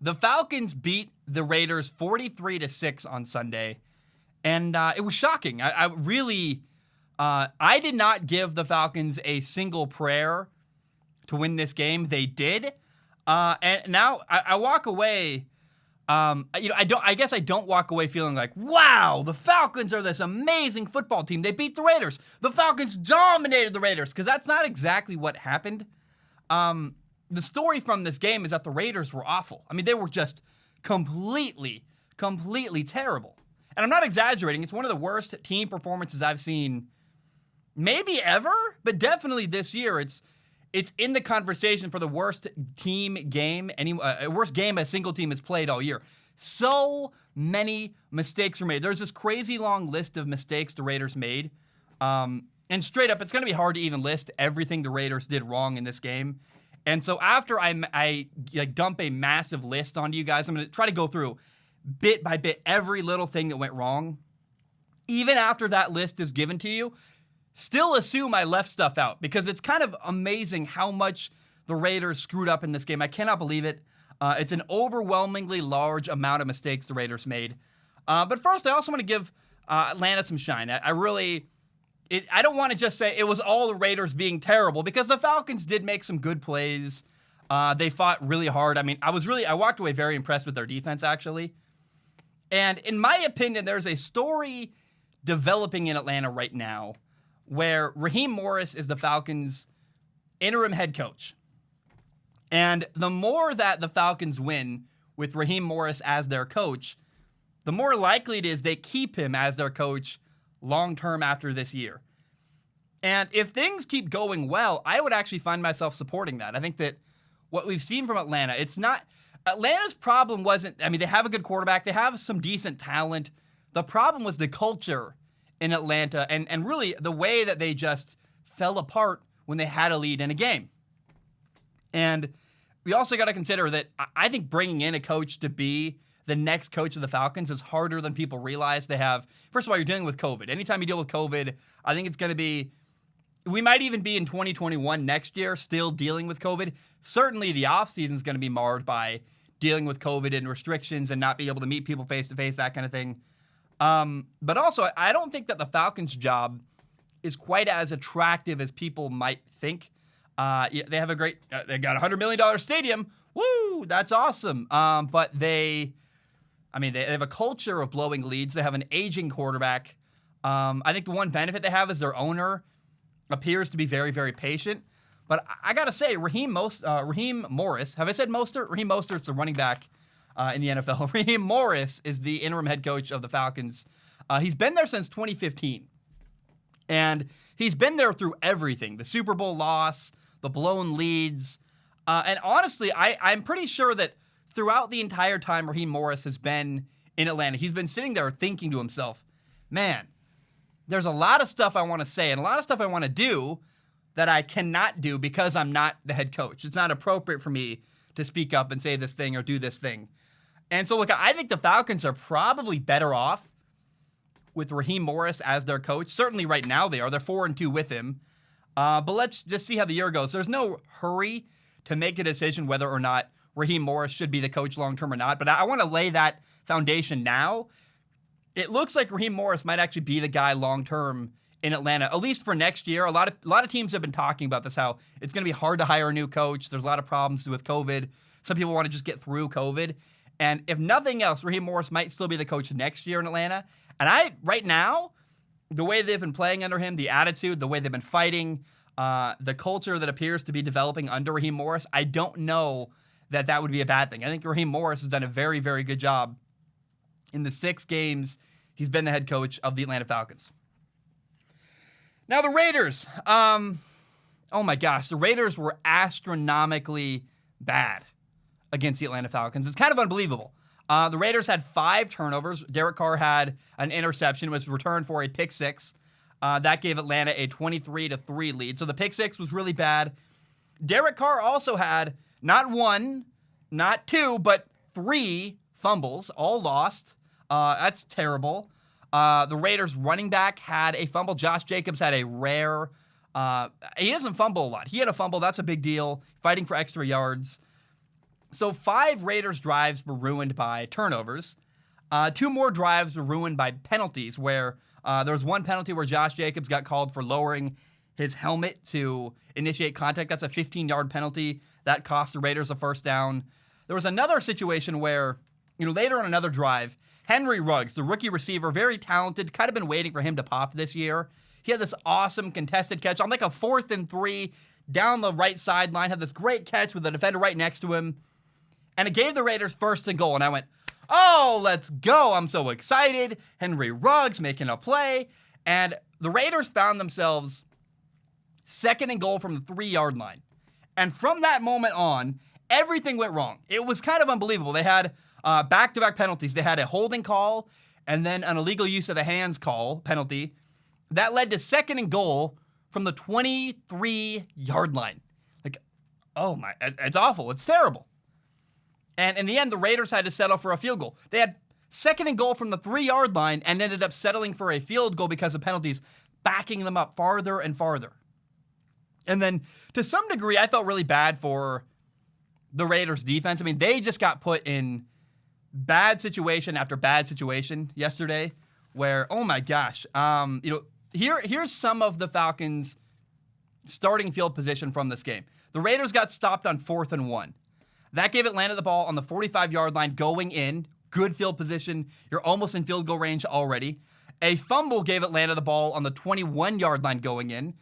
The Falcons beat the Raiders 43-6 on Sunday, and it was shocking. I really, I did not give the Falcons a single prayer to win this game. They did, and now I walk away. I guess I don't walk away feeling like, wow, the Falcons are this amazing football team. They beat the Raiders. The Falcons dominated the Raiders, because that's not exactly what happened. The story from this game is that the Raiders were awful. I mean, they were just completely terrible. And I'm not exaggerating. It's one of the worst team performances I've seen maybe ever, but definitely this year. It's in the conversation for the worst team game, worst game a single team has played all year. So many mistakes were made. There's this crazy long list of mistakes the Raiders made. And straight up, it's going to be hard to even list everything the Raiders did wrong in this game. And so after I dump a massive list onto you guys, I'm going to try to go through bit by bit every little thing that went wrong. Even after that list is given to you, still assume I left stuff out, because it's kind of amazing how much the Raiders screwed up in this game. I cannot believe it. It's an overwhelmingly large amount of mistakes the Raiders made. But first, I also want to give Atlanta some shine. I don't want to just say it was all the Raiders being terrible, because the Falcons did make some good plays. They fought really hard. I mean, I walked away very impressed with their defense, actually. And in my opinion, there's a story developing in Atlanta right now where Raheem Morris is the Falcons' interim head coach. And the more that the Falcons win with Raheem Morris as their coach, the more likely it is they keep him as their coach long-term after this year. And if things keep going well, I would actually find myself supporting that. I think that what we've seen from Atlanta, Atlanta's problem wasn't, they have a good quarterback, they have some decent talent. The problem was the culture in Atlanta and really the way that they just fell apart when they had a lead in a game. And we also got to consider that I think bringing in a coach to be the next coach of the Falcons is harder than people realize. First of all, you're dealing with COVID. Anytime you deal with COVID, I think it's going to be, we might even be in 2021 next year still dealing with COVID. Certainly the offseason is going to be marred by dealing with COVID and restrictions and not being able to meet people face-to-face, that kind of thing. But also, I don't think that the Falcons' job is quite as attractive as people might think. They have they got a $100 million stadium. Woo, that's awesome. But they have a culture of blowing leads. They have an aging quarterback. I think the one benefit they have is their owner appears to be very, very patient. But I got to say, Raheem Morris, have I said Mostert? Raheem Mostert's the running back in the NFL. Raheem Morris is the interim head coach of the Falcons. He's been there since 2015. And he's been there through everything. The Super Bowl loss, the blown leads. And honestly, I'm pretty sure that throughout the entire time Raheem Morris has been in Atlanta, he's been sitting there thinking to himself, man, there's a lot of stuff I want to say and a lot of stuff I want to do that I cannot do because I'm not the head coach. It's not appropriate for me to speak up and say this thing or do this thing. And so, look, I think the Falcons are probably better off with Raheem Morris as their coach. Certainly right now they are. They're 4-2 with him. But let's just see how the year goes. There's no hurry to make a decision whether or not Raheem Morris should be the coach long-term or not. But I want to lay that foundation now. It looks like Raheem Morris might actually be the guy long-term in Atlanta, at least for next year. A lot of teams have been talking about this, how it's going to be hard to hire a new coach. There's a lot of problems with COVID. Some people want to just get through COVID. And if nothing else, Raheem Morris might still be the coach next year in Atlanta. And right now, the way they've been playing under him, the attitude, the way they've been fighting, the culture that appears to be developing under Raheem Morris, I don't know that would be a bad thing. I think Raheem Morris has done a very, very good job in the 6 games he's been the head coach of the Atlanta Falcons. Now, the Raiders. Oh my gosh, the Raiders were astronomically bad against the Atlanta Falcons. It's kind of unbelievable. The Raiders had 5 turnovers. Derek Carr had an interception, was returned for a pick 6. That gave Atlanta a 23-3 lead. So the pick 6 was really bad. Derek Carr also had not 1, not 2, but 3 fumbles, all lost. That's terrible. The Raiders running back had a fumble. Josh Jacobs had a rare, he doesn't fumble a lot. He had a fumble. That's a big deal. Fighting for extra yards. So 5 Raiders drives were ruined by turnovers. 2 more drives were ruined by penalties, where there was one penalty where Josh Jacobs got called for lowering his helmet to initiate contact. That's a 15-yard penalty. That cost the Raiders a first down. There was another situation where, later on another drive, Henry Ruggs, the rookie receiver, very talented, kind of been waiting for him to pop this year. He had this awesome contested catch on like a 4th and 3 down the right sideline, had this great catch with the defender right next to him, and it gave the Raiders first and goal. And I went, oh, let's go. I'm so excited. Henry Ruggs making a play. And the Raiders found themselves 2nd and goal from the 3-yard line. And from that moment on, everything went wrong. It was kind of unbelievable. They had back-to-back penalties. They had a holding call and then an illegal use of the hands call penalty. That led to 2nd and goal from the 23-yard line. Like, oh my, it's awful. It's terrible. And in the end, the Raiders had to settle for a field goal. They had 2nd and goal from the 3-yard line and ended up settling for a field goal because of penalties, backing them up farther and farther. And then, to some degree, I felt really bad for the Raiders defense. I mean, they just got put in bad situation after bad situation yesterday where, oh my gosh, here's some of the Falcons' starting field position from this game. The Raiders got stopped on 4th and 1. That gave Atlanta the ball on the 45-yard line going in. Good field position. You're almost in field goal range already. A fumble gave Atlanta the ball on the 21-yard line going in.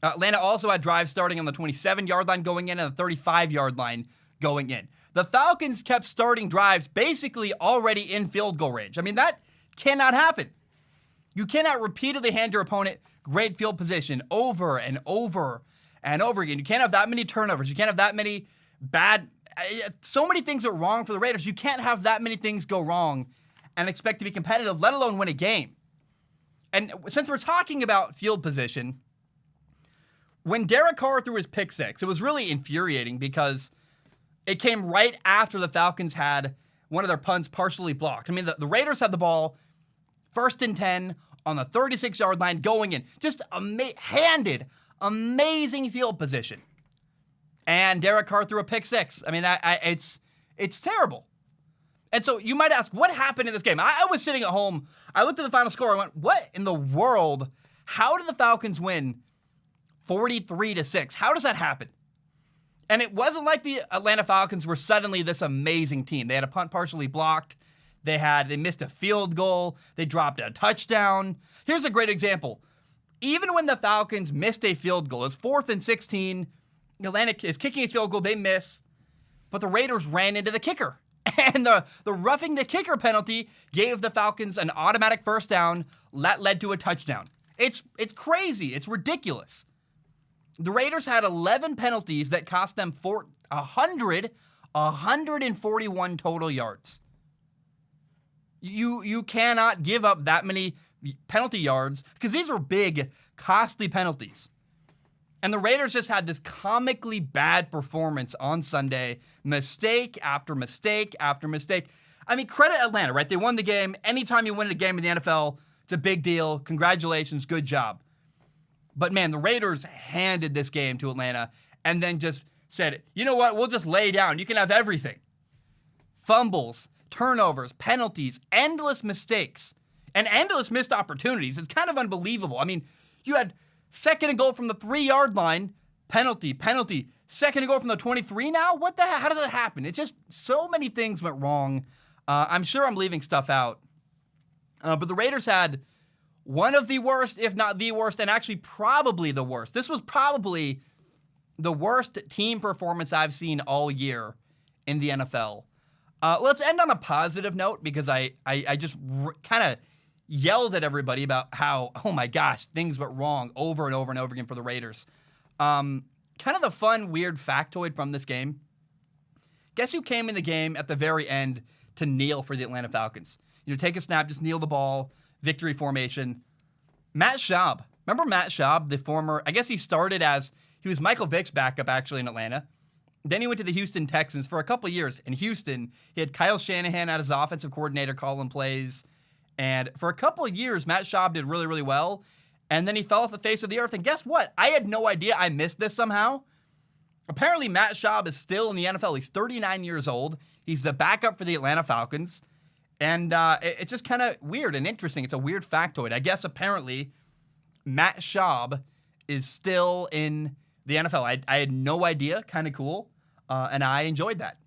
Atlanta also had drives starting on the 27-yard line going in and the 35-yard line going in. The Falcons kept starting drives basically already in field goal range. I mean, that cannot happen. You cannot repeatedly hand your opponent great field position over and over and over again. You can't have that many turnovers. You can't have that many bad... So many things went wrong for the Raiders. You can't have that many things go wrong and expect to be competitive, let alone win a game. And since we're talking about field position, when Derek Carr threw his pick six, it was really infuriating because it came right after the Falcons had one of their punts partially blocked. I mean, the Raiders had the ball 1st and 10 on the 36-yard line going in. Just handed amazing field position. And Derek Carr threw a pick six. I mean, it's terrible. And so you might ask, what happened in this game? I was sitting at home. I looked at the final score. I went, what in the world? How did the Falcons win 43-6? How does that happen? And it wasn't like the Atlanta Falcons were suddenly this amazing team. They had a punt partially blocked. They missed a field goal. They dropped a touchdown. Here's a great example. Even when the Falcons missed a field goal, it's 4th and 16. Atlanta is kicking a field goal. They miss. But the Raiders ran into the kicker. And the roughing the kicker penalty gave the Falcons an automatic first down. That led to a touchdown. It's crazy. It's ridiculous. The Raiders had 11 penalties that cost them 141 total yards. You cannot give up that many penalty yards because these were big, costly penalties. And the Raiders just had this comically bad performance on Sunday. Mistake after mistake after mistake. I mean, credit Atlanta, right? They won the game. Anytime you win a game in the NFL, it's a big deal. Congratulations. Good job. But man, the Raiders handed this game to Atlanta and then just said, you know what? We'll just lay down. You can have everything. Fumbles, turnovers, penalties, endless mistakes, and endless missed opportunities. It's kind of unbelievable. I mean, you had 2nd and goal from the 3-yard line, penalty, 2nd and goal from the 23 now? What the heck? How does that happen? It's just so many things went wrong. I'm sure I'm leaving stuff out. But the Raiders had one of the worst, if not the worst, and actually probably the worst. This was probably the worst team performance I've seen all year in the NFL. Let's end on a positive note because I just kind of yelled at everybody about how, oh my gosh, things went wrong over and over and over again for the Raiders. Kind of the fun, weird factoid from this game. Guess who came in the game at the very end to kneel for the Atlanta Falcons? Take a snap, just kneel the ball, victory formation. Matt Schaub. Remember Matt Schaub, the former, I guess he was Michael Vick's backup actually in Atlanta. Then he went to the Houston Texans for a couple years. In Houston, he had Kyle Shanahan as his offensive coordinator calling plays. And for a couple of years, Matt Schaub did really, really well. And then he fell off the face of the earth. And guess what? I had no idea. I missed this somehow. Apparently, Matt Schaub is still in the NFL. He's 39 years old. He's the backup for the Atlanta Falcons. And it's just kind of weird and interesting. It's a weird factoid. I guess apparently Matt Schaub is still in the NFL. I had no idea. Kind of cool. And I enjoyed that.